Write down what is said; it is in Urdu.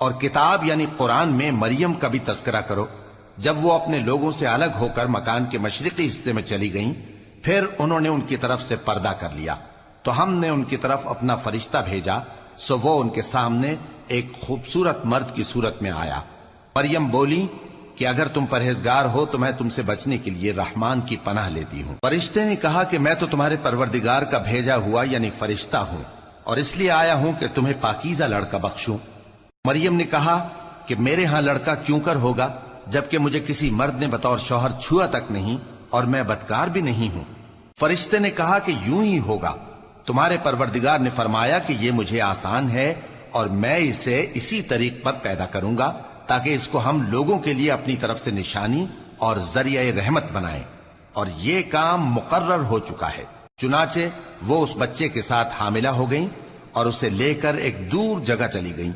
اور کتاب یعنی قرآن میں مریم کا بھی تذکرہ کرو، جب وہ اپنے لوگوں سے الگ ہو کر مکان کے مشرقی حصے میں چلی گئیں، پھر انہوں نے ان کی طرف سے پردہ کر لیا تو ہم نے ان کی طرف اپنا فرشتہ بھیجا، سو وہ ان کے سامنے ایک خوبصورت مرد کی صورت میں آیا۔ مریم بولی کہ اگر تم پرہیزگار ہو تو میں تم سے بچنے کے لیے رحمان کی پناہ لیتی ہوں۔ فرشتے نے کہا کہ میں تو تمہارے پروردگار کا بھیجا ہوا یعنی فرشتہ ہوں، اور اس لیے آیا ہوں کہ تمہیں پاکیزہ لڑکا بخشوں۔ مریم نے کہا کہ میرے ہاں لڑکا کیوں کر ہوگا، جبکہ مجھے کسی مرد نے بطور شوہر چھوا تک نہیں، اور میں بدکار بھی نہیں ہوں۔ فرشتے نے کہا کہ یوں ہی ہوگا، تمہارے پروردگار نے فرمایا کہ یہ مجھے آسان ہے، اور میں اسے اسی طریق پر پیدا کروں گا تاکہ اس کو ہم لوگوں کے لیے اپنی طرف سے نشانی اور ذریعہ رحمت بنائیں، اور یہ کام مقرر ہو چکا ہے۔ چنانچہ وہ اس بچے کے ساتھ حاملہ ہو گئیں اور اسے لے کر ایک دور جگہ چلی گئیں۔